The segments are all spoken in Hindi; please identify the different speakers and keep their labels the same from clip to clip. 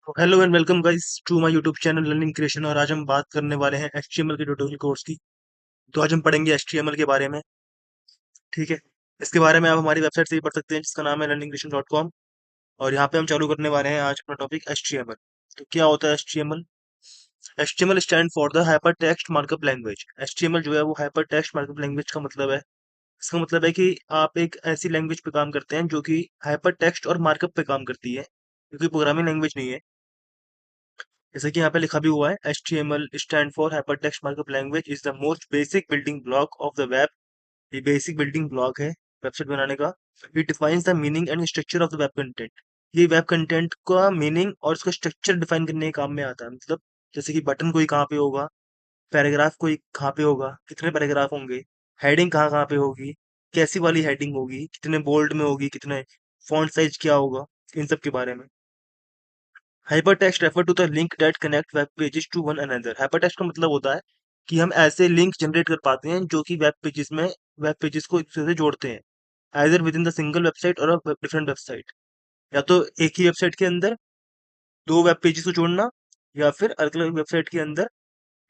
Speaker 1: तो hello and welcome guys to my YouTube channel learning creation. और आज हम बात करने वाले हैं एचटीएमएल के ट्यूटोरियल कोर्स की। तो आज हम पढ़ेंगे एचटीएमएल के बारे में। ठीक है। इसके बारे में आप हमारी वेबसाइट से भी पढ़ सकते हैं जिसका नाम है learningcreation.com। और यहाँ पे हम चालू करने वाले हैं आज अपना टॉपिक एचटीएमएल। तो क्या होता है HTML? HTML stand for the hyper text markup language. HTML जो है वो हाइपर टेक्स्ट मार्कअप लैंग्वेज का मतलब है। इसका मतलब है कि आप एक ऐसी लैंग्वेज पे काम करते हैं जो कि हाइपर टेक्स्ट और मार्कअप पे काम करती है, क्योंकि प्रोग्रामिंग लैंग्वेज नहीं है। जैसे कि यहाँ पे लिखा भी हुआ है, HTML stand for hypertext markup language is the most basic building block of the web. ये बेसिक बिल्डिंग ब्लॉक है वेबसाइट बनाने का। It defines the meaning and structure of the web content. ये वेब कंटेंट का मीनिंग और उसका स्ट्रक्चर डिफाइन करने के काम में आता है। मतलब जैसे कि बटन कोई कहाँ पे होगा, पैराग्राफ कोई कहाँ पे होगा, कितने पैराग्राफ होंगे, हेडिंग कहाँ कहाँ पे होगी, कैसी वाली हेडिंग होगी, कितने बोल्ड में होगी, कितने फॉन्ट साइज क्या होगा, इन सब के बारे में। Hypertext refer to the link that connect web pages to one another. Hypertext का मतलब होता है कि हम ऐसे लिंक जनरेट कर पाते हैं जो कि वेब पेजेस को एक दूसरे से जोड़ते हैं, either with in the single website और डिफरेंट वेबसाइट। या तो एक ही वेबसाइट के अंदर दो वेब पेजेस को जोड़ना, या फिर अलग अलग वेबसाइट के अंदर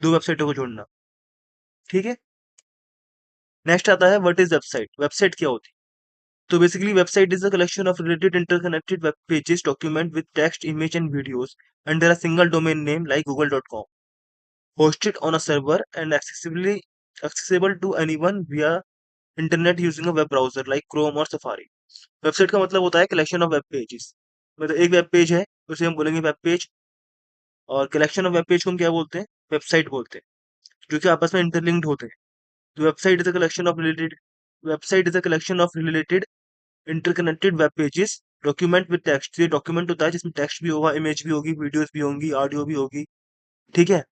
Speaker 1: दो वेबसाइटों को जोड़ना। ठीक है। नेक्स्ट आता है व्हाट इज वेबसाइट। वेबसाइट क्या होती है? तो basically website is a collection of related interconnected web pages document with text image and videos under a single domain name like google.com, hosted on a server and accessible to anyone via internet using a web browser like Chrome और Safari। वेबसाइट का मतलब होता है कलेक्शन ऑफ वेब पेजेस। मतलब एक वेब पेज है, उसे हम बोलेंगे वेब पेज। और कलेक्शन ऑफ वेब पेज को हम क्या बोलते हैं? वेबसाइट बोलते हैं, जो कि आपस में इंटरलिंक्ड होते हैं। तो website is a collection of related interconnected web pages document with text. ये डॉक्यूमेंट होता है जिसमें टेक्स्ट भी होगा, इमेज भी होगी, वीडियोस भी होंगी, ऑडियो भी होगी। ठीक है।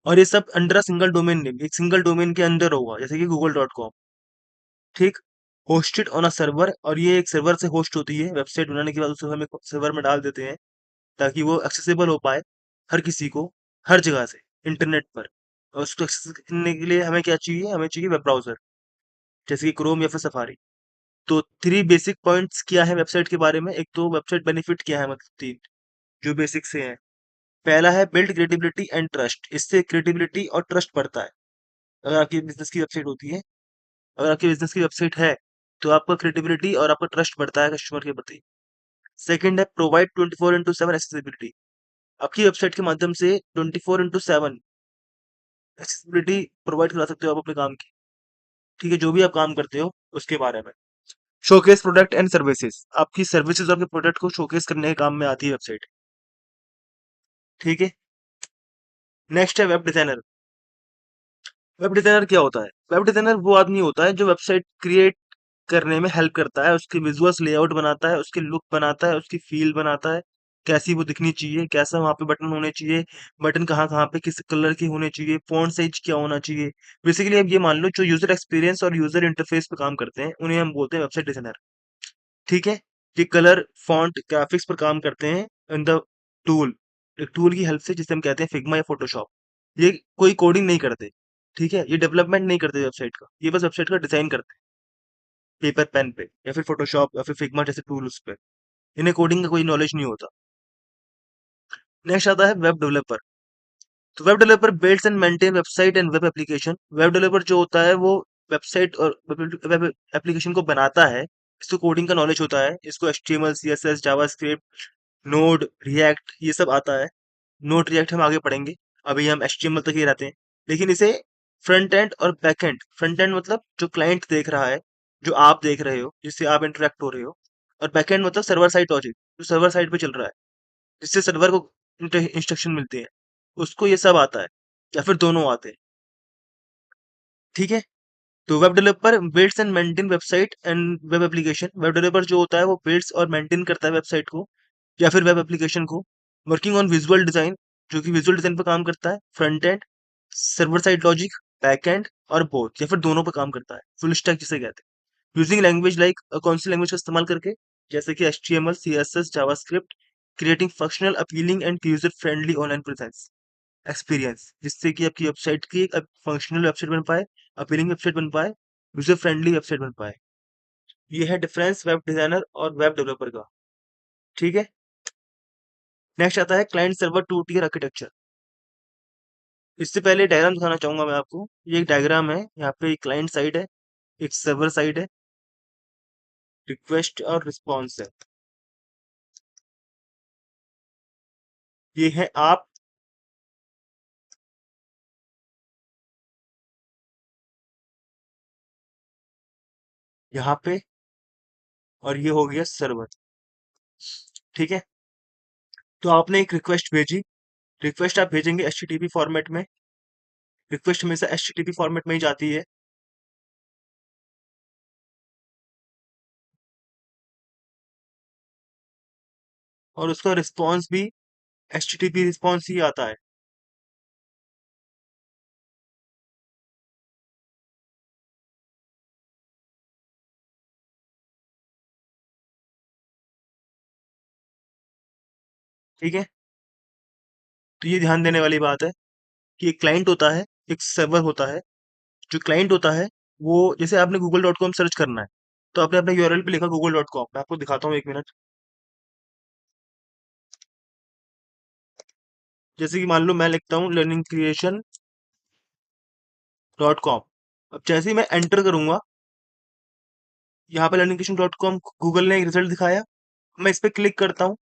Speaker 1: और ये सब under a single domain name, एक सिंगल डोमेन के अंदर होगा, जैसे कि google.com। ठीक। होस्टेड ऑन अ सर्वर, और ये एक सर्वर से होस्ट होती है। वेबसाइट बनाने के बाद उसे हम एक सर्वर में डाल देते हैं ताकि वो एक्सेसिबल हो पाए हर किसी को, हर जगह से, इंटरनेट पर। और उसको एक्सेस करने के लिए हमें क्या चाहिए? हमें चाहिए वेब ब्राउजर, जैसे कि क्रोम या फिर सफारी। तो थ्री बेसिक पॉइंट्स क्या है वेबसाइट के बारे में? एक तो वेबसाइट बेनिफिट क्या है, मतलब तीन जो बेसिक से हैं। पहला है बिल्ड क्रेडिबिलिटी एंड ट्रस्ट। इससे क्रेडिबिलिटी और ट्रस्ट बढ़ता है। अगर आपकी बिजनेस की वेबसाइट होती है, अगर आपकी बिजनेस की वेबसाइट है, तो आपका क्रेडिबिलिटी और आपका ट्रस्ट बढ़ता है कस्टमर के प्रति। सेकंड है प्रोवाइड 24/7 एक्सेसिबिलिटी। आपकी वेबसाइट के माध्यम से 24/7 एक्सेसिबिलिटी प्रोवाइड करा सकते हो आप अपने काम की। ठीक है, जो भी आप काम करते हो उसके बारे में। Showcase product and services. आपकी सर्विसेज और आपके प्रोडक्ट को शोकेस करने के काम में आती है वेबसाइट। ठीक है। नेक्स्ट है वेब डिजाइनर। वेब डिजाइनर क्या होता है? वेब डिजाइनर वो आदमी होता है जो वेबसाइट क्रिएट करने में हेल्प करता है, उसके विजुअल्स लेआउट बनाता है, उसकी लुक बनाता है, उसकी फील बनाता है, कैसी वो दिखनी चाहिए, कैसा वहाँ पे बटन होने चाहिए, बटन कहाँ कहाँ पे किस कलर के होने चाहिए, फॉन्ट साइज क्या होना चाहिए। बेसिकली अब ये मान लो जो यूजर एक्सपीरियंस और यूजर इंटरफेस पे काम करते हैं उन्हें हम बोलते हैं वेबसाइट डिजाइनर। ठीक है। ये कलर फॉन्ट ग्राफिक्स पर काम करते हैं इन द टूल, एक टूल की हेल्प से, जिसे हम कहते हैं फिग्मा या फोटोशॉप। ये कोई कोडिंग नहीं करते। ठीक है, ये डेवलपमेंट नहीं करते वेबसाइट का, ये बस वेबसाइट का डिजाइन करते हैं पेपर पेन पे, या फिर फोटोशॉप या फिर फिग्मा जैसे टूल उस पे। इन्हें कोडिंग का कोई नॉलेज नहीं होता। नेक्स्ट आता है वेब डेवलपर। तो web developer builds and maintain website and web application. Web developer जो होता है वो वेबसाइट और वेब एप्लीकेशन को बनाता है। इसको कोडिंग का नॉलेज होता है, इसको HTML CSS JavaScript node react ये सब आता है। नोड रिएक्ट हम आगे पढ़ेंगे, अभी हम एचटीएमएल तक ही रहते हैं। लेकिन इसे फ्रंट एंड और बैक एंड, फ्रंट एंड मतलब जो क्लाइंट देख रहा है, जो आप देख रहे हो, जिससे आप इंटरेक्ट हो रहे हो। और बैक एंड मतलब सर्वर साइड लॉजिक, जो सर्वर साइड पे चल रहा है, जिससे सर्वर को इंस्ट्रक्शन मिलती है, उसको ये सब आता है, या फिर दोनों आते हैं। ठीक है। तो web developer builds and maintain website and web application. Web developer जो होता है वो बिल्ड्स और मेंटेन करता है वेबसाइट को या फिर वेब एप्लीकेशन को। वर्किंग ऑन विजुअल डिजाइन, जो कि विजुअल डिजाइन पर काम करता है, front end, server side logic, back and और बोथ या फिर दोनों पर काम करता है, फुल स्टैक जिसे कहते हैं। यूजिंग लैंग्वेज लाइक, कौन सी लैंग्वेज का इस्तेमाल करके? जैसे कि HTML CSS JavaScript, creating functional appealing and user friendly online presence experience, जिससे कि आपकी वेबसाइट की एक फंक्शनल वेबसाइट बन पाए, अपीलिंग वेबसाइट बन पाए, यूजर फ्रेंडली वेबसाइट बन पाए। ये है डिफरेंस वेब डिजाइनर और वेब डेवलपर का। ठीक है। नेक्स्ट आता है client server two tier architecture. इससे पहले डायग्राम दिखाना चाहूंगा मैं आपको। ये एक डायग्राम है, यहाँ पे एक क्लाइंट साइड है, एक सर्वर साइड है, रिक्वेस्ट और रिस्पॉन्स है। ये है आप, यहाँ पे, और ये हो गया सर्वर। ठीक है, तो आपने एक रिक्वेस्ट भेजी। रिक्वेस्ट आप भेजेंगे एचटीटीपी फॉर्मेट में। रिक्वेस्ट हमेशा एचटीटीपी फॉर्मेट में ही जाती है। और उसका रिस्पॉन्स भी एचटीटीपी रिस्पॉन्स ही आता है। ठीक है, तो ये ध्यान देने वाली बात है कि एक क्लाइंट होता है, एक सर्वर होता है। जो क्लाइंट होता है, वो जैसे आपने google.com सर्च करना है, तो आपने अपने यूआरएल पे लिखा google.com। मैं आपको दिखाता हूँ, एक मिनट। जैसे कि मान लो मैं लिखता हूँ learningcreation.com। अब जैसे ही मैं एंटर करूंगा, यहाँ पे learningcreation.com गूगल ने एक रिजल्ट दिखाया। मैं इस पे क्लिक करता हूँ,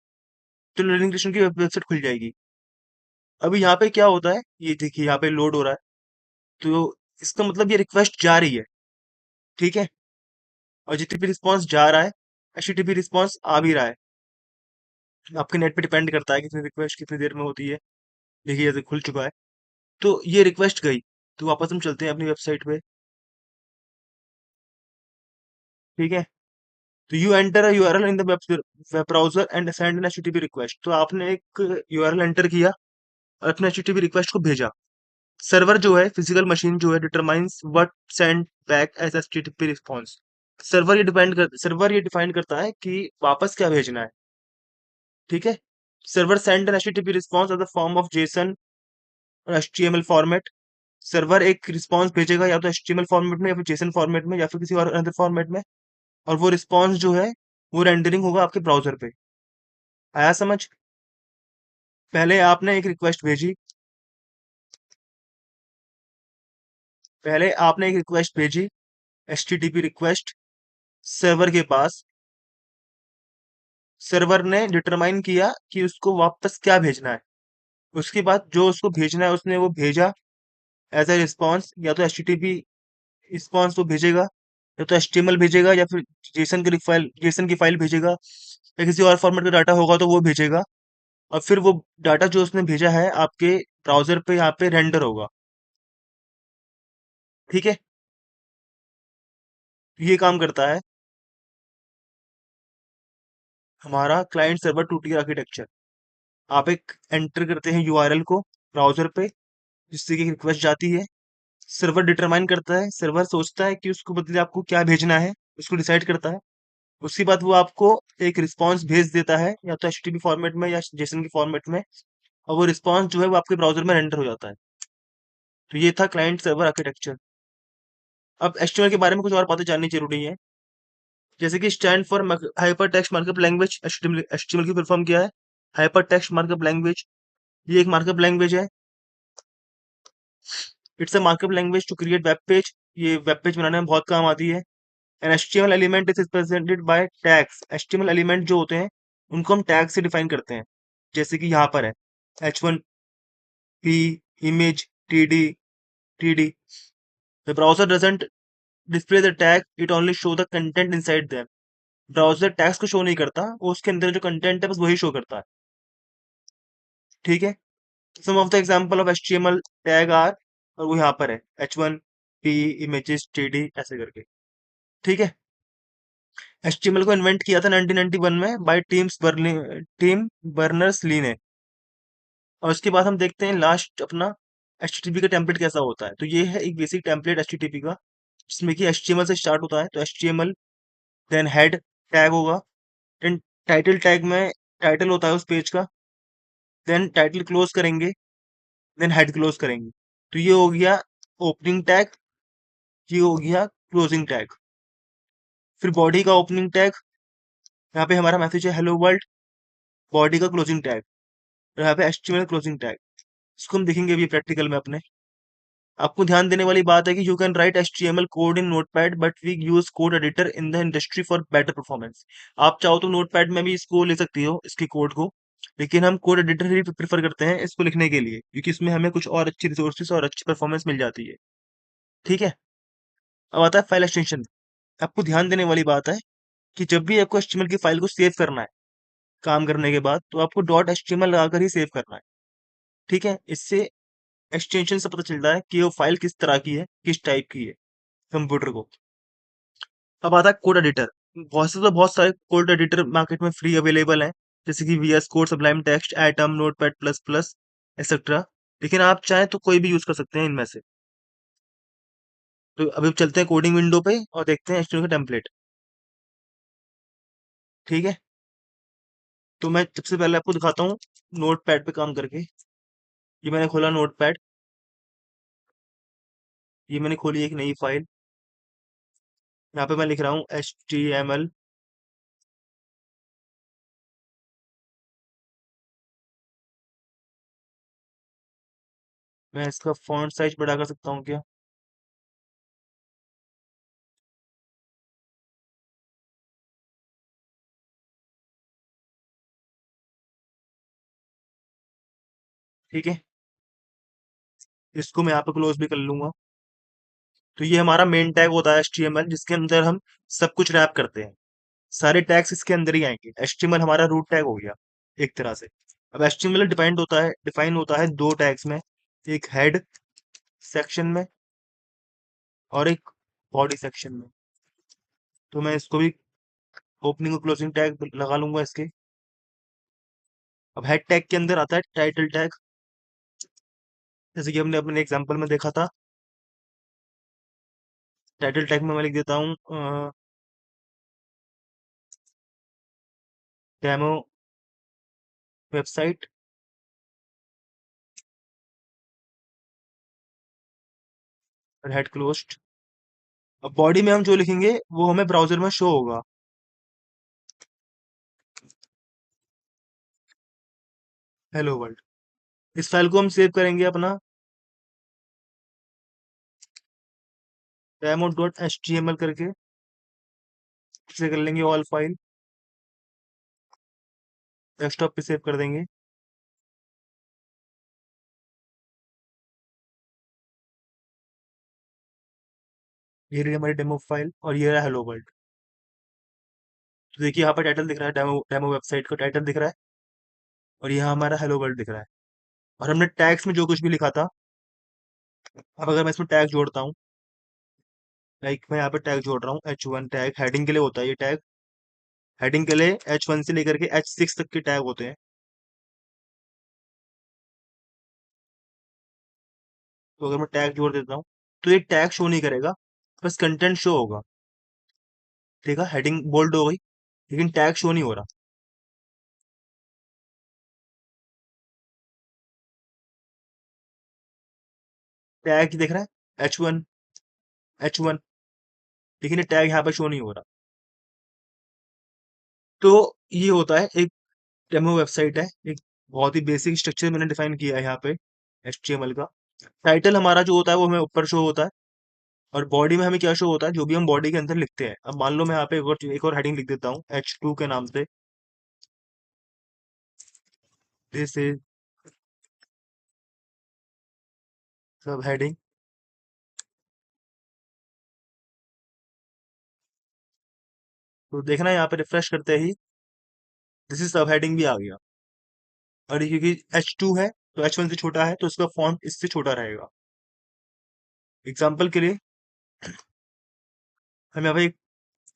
Speaker 1: तो लर्निंग क्रिएशन की वेबसाइट खुल जाएगी। अभी यहाँ पे क्या होता है, ये देखिए यहाँ पे लोड हो रहा है। तो इसका मतलब ये रिक्वेस्ट जा रही है। ठीक है, और जीटीपी रिस्पॉन्स जा रहा है, एचटीटीपी रिस्पॉन्स आ भी रहा है। आपके नेट पे डिपेंड करता है कितनी रिक्वेस्ट कितनी देर में होती है। देखिए जैसे खुल चुका है, तो ये रिक्वेस्ट गई। तो वापस हम चलते हैं अपनी वेबसाइट पे। ठीक है, तो you enter a URL in the web browser and send an HTTP request. तो आपने एक यूआरएल एंटर किया और अपने एचटीटीपी रिक्वेस्ट को भेजा। सर्वर जो है, फिजिकल मशीन जो है, determines what send back as HTTP response. Server ये डिफाइन करता है कि वापस क्या भेजना है। ठीक है, server send an HTTP response as the form of JSON और एचटीएमएल फॉर्मेट। सर्वर एक रिस्पॉन्स भेजेगा या तो एचटीएमएल फॉर्मेट में, या फिर जेसन फॉर्मेट में, या फिर किसी और अदर फॉर्मेट में। और वो रिस्पॉन्स जो है, वो रेंडरिंग होगा आपके ब्राउजर पे। आया समझ? पहले आपने एक रिक्वेस्ट भेजी, पहले आपने एक रिक्वेस्ट भेजी, एचटीटीपी रिक्वेस्ट सर्वर के पास। सर्वर ने डिटरमाइन किया कि उसको वापस क्या भेजना है। उसके बाद जो उसको भेजना है उसने वो भेजा एज ए रिस्पॉन्स। या तो एचटीटीपी रिस्पॉन्स वो भेजेगा, या तो एचटीएमएल भेजेगा, या फिर जेसन की फाइल भेजेगा, या किसी और फॉर्मेट का डाटा होगा तो वो भेजेगा। और फिर वो डाटा जो उसने भेजा है आपके ब्राउजर पे यहाँ पे रेंडर होगा। ठीक है, ये काम करता है हमारा client server two tier architecture. आप एक एंटर करते हैं यूआरएल को ब्राउजर पे, जिससे कि रिक्वेस्ट जाती है। सर्वर डिटरमाइन करता है, सर्वर सोचता है कि उसको बदले आपको क्या भेजना है, उसको डिसाइड करता है। उसके बाद वो आपको एक रिस्पॉन्स भेज देता है, या तो एचटीटीपी फॉर्मेट में या जेसन के फॉर्मेट में। और वो रिस्पॉन्स जो है वो आपके ब्राउजर में रेंडर हो जाता है। तो ये था क्लाइंट सर्वर आर्किटेक्चर। अब एचटीएमएल के बारे में कुछ और बातें जाननी जरूरी है। जैसे कि stand for hyper text markup language. HTML की फुल फॉर्म क्या है? Hyper text markup language. ये एक मार्कअप लैंग्वेज है। It's a markup language to create web page. ये वेब पेज बनाने में बहुत काम आती है। An HTML element is represented by tags. HTML element जो होते हैं, उनको हम टैग से डिफाइन करते हैं। जैसे कि यहाँ पर है H1P image TD TD। The browser doesn't display the tag, it only show the content inside them। Browser tags को शो नहीं करता, वो उसके अंदर जो कंटेंट है बस वही शो करता है। ठीक है, some of the example of HTML tag are, और वो यहाँ पर है H1P images TD ऐसे करके। ठीक है, एचटीएमएल को इन्वेंट किया था 1991 में बाय टीम बर्नर्स ली ने। और उसके बाद हम देखते हैं लास्ट अपना एचटीटीपी का टेम्पलेट कैसा होता है। तो ये है एक बेसिक टेम्पलेट एचटीटीपी का, जिसमें कि एचटीएमएल से स्टार्ट होता है। तो एचटीएमएल, देन हेड टैग होगा, देन टाइटल टैग में टाइटल होता है उस पेज का, देन टाइटल क्लोज करेंगे, देन हेड क्लोज करेंगे। तो ये हो गया ओपनिंग टैग, ये हो गया क्लोजिंग टैग। फिर बॉडी का ओपनिंग टैग, यहाँ पे हमारा मैसेज है हेलो वर्ल्ड। बॉडी का क्लोजिंग टैग, और यहाँ पे HTML क्लोजिंग टैग, इसको हम देखेंगे अभी प्रैक्टिकल में अपने। आपको ध्यान देने वाली बात है कि you can write HTML code in notepad but we use code editor in the industry for better performance. आप चाहो तो नोटपैड में भी इसको ले सकती हो, इसकी कोड को, लेकिन हम कोड एडिटर ही प्रेफर करते हैं इसको लिखने के लिए, क्योंकि इसमें हमें कुछ और अच्छी रिसोर्सेज और अच्छी परफॉर्मेंस मिल जाती है। ठीक है। अब आता है फाइल एक्सटेंशन। आपको ध्यान देने वाली बात है कि जब भी आपको HTML की फाइल को सेव करना है काम करने के बाद, तो आपको डॉट HTML लगाकर ही सेव करना है। ठीक है। इससे एक्सटेंशन से पता चलता है कि वो फाइल किस तरह की है, किस टाइप की है कंप्यूटर को। अब आता है कोड एडिटर। बहुत सारे कोड एडिटर मार्केट में फ्री अवेलेबल हैं, जैसे कि VS code, sublime text, atom, notepad plus plus, etcetera. लेकिन आप चाहें तो कोई भी यूज कर सकते हैं इनमें से। तो अभी चलते हैं कोडिंग विंडो पे और देखते हैं HTML का टेम्पलेट। ठीक है। तो मैं सबसे पहले आपको दिखाता हूँ नोटपैड पे काम करके। ये मैंने खोला नोटपैड, ये मैंने खोली एक नई फाइल। यहाँ पे मैं लिख रहा हूँ HTML। मैं इसका फॉन्ट साइज बड़ा कर सकता हूँ क्या? ठीक है। इसको मैं यहाँ पे क्लोज भी कर लूंगा। तो ये हमारा मेन टैग होता है HTML, जिसके अंदर हम सब कुछ रैप करते हैं। सारे टैग्स इसके अंदर ही आएंगे। HTML हमारा रूट टैग हो गया एक तरह से। अब HTML डिफाइन होता है दो टैग्स में, एक हेड सेक्शन में और एक बॉडी सेक्शन में। तो मैं इसको भी ओपनिंग और क्लोजिंग टैग लगा लूंगा इसके। अब हेड टैग के अंदर आता है टाइटल टैग, जैसे कि हमने अपने एग्जांपल में देखा था। टाइटल टैग में मैं लिख देता हूँ डेमो वेबसाइट, और हेड क्लोज्ड। अब बॉडी में हम जो लिखेंगे वो हमें ब्राउजर में शो होगा। Hello world. इस फाइल को हम सेव करेंगे अपना demo.html करके, इसे कर लेंगे ऑल फाइल, डेस्कटॉप पे सेव कर देंगे। ये रही हमारी डेमो फाइल और ये रहा हेलो वर्ल्ड। तो देखिए यहाँ पर टाइटल दिख रहा है, डेमो डेमो वेबसाइट का टाइटल दिख रहा है, और यहाँ हमारा हेलो वर्ल्ड दिख रहा है। और हमने टैग्स में जो कुछ भी लिखा था, अब अगर मैं इसमें टैग जोड़ता हूँ, लाइक मैं यहाँ पे टैग जोड़ रहा हूँ H1 टैग, हेडिंग के लिए होता है ये टैग। हेडिंग के लिए H1 से लेकर के H6 तक के टैग होते हैं। तो अगर मैं टैग जोड़ देता हूँ, तो ये टैग शो नहीं करेगा, बस कंटेंट शो होगा। ठीक है। हेडिंग बोल्ड हो गई, लेकिन टैग शो नहीं हो रहा। टैग दिख रहा है H1, लेकिन ये टैग यहाँ पे शो नहीं हो रहा। तो ये होता है एक डेमो वेबसाइट है, एक बहुत ही बेसिक स्ट्रक्चर मैंने डिफाइन किया है यहाँ पे HTML का। टाइटल हमारा जो होता है वो हमें ऊपर शो होता है, और बॉडी में हमें क्या शो होता है, जो भी हम बॉडी के अंदर लिखते हैं। अब मान लो मैं यहाँ पे एक और हेडिंग लिख देता हूँ H2 के नाम से, दिस इज सब हेडिंग। तो देखना यहाँ पे रिफ्रेश करते ही दिस इज सब हेडिंग भी आ गया। और ये क्योंकि H2 है तो H1 से छोटा है, तो इसका फॉन्ट इससे छोटा रहेगा। एग्जाम्पल के लिए हम यहाँ पे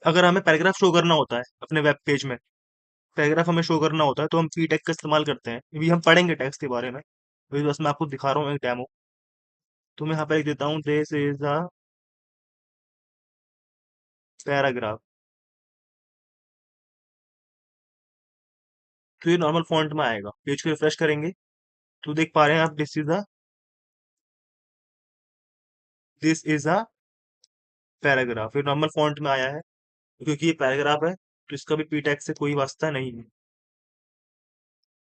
Speaker 1: अगर हमें पैराग्राफ शो करना होता है अपने वेब पेज में, पैराग्राफ हमें शो करना होता है, तो हम पी टैग का इस्तेमाल करते हैं। अभी हम पढ़ेंगे टैक्स के बारे में, अभी बस मैं आपको दिखा रहा हूँ एक डेमो। तो मैं यहाँ पे लिख देता हूँ दिस इज अ पैराग्राफ। तो ये नॉर्मल फॉन्ट में आएगा। पेज को रिफ्रेश करेंगे तो देख पा रहे हैं आप दिस इज अ पैराग्राफ। ये नॉर्मल फॉन्ट में आया है, क्योंकि ये पैराग्राफ है तो इसका भी पी टैग से कोई वास्ता नहीं है।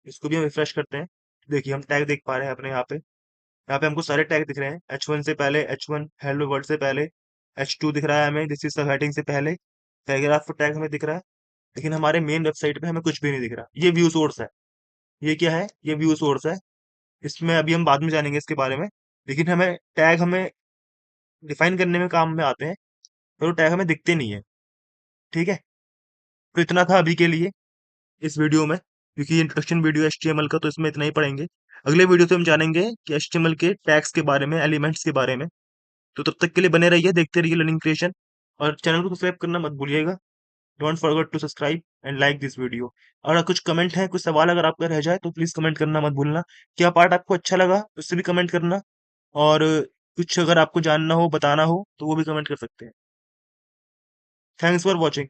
Speaker 1: इसको भी हम रिफ्रेश करते हैं। देखिए हम टैग देख पा रहे हैं अपने यहाँ पे हमको सारे टैग दिख रहे हैं। H1 से पहले, H1 हेलो वर्ल्ड से पहले, H2 दिख रहा है हमें, दिस इज सब हेडिंग से पहले, पैराग्राफ टैग हमें दिख रहा है। लेकिन हमारे मेन वेबसाइट पे हमें कुछ भी नहीं दिख रहा। ये व्यू सोर्स है। ये क्या है? ये व्यू सोर्स है। इसमें अभी हम बाद में जानेंगे इसके बारे में। लेकिन हमें टैग हमें डिफाइन करने में काम में आते हैं, पर वो टैग हमें दिखते नहीं है। ठीक है, तो इतना था अभी के लिए इस वीडियो में, क्योंकि इंट्रोडक्शन वीडियो HTML का, तो इसमें इतना ही पढ़ेंगे। अगले वीडियो से हम जानेंगे कि HTML के टैग्स के बारे में, एलिमेंट्स के बारे में। तो तब तक के लिए बने रहिए, देखते रहिए लर्निंग क्रिएशन, और चैनल को सब्सक्राइब करना मत भूलिएगा। Don't forget to subscribe and like this video. और कुछ कमेंट है, कुछ सवाल अगर आपका रह जाए तो प्लीज कमेंट करना मत भूलना। क्या पार्ट आपको अच्छा लगा उससे भी कमेंट करना, और कुछ अगर आपको जानना हो, बताना हो, तो वो भी कमेंट कर सकते हैं। Thanks for watching.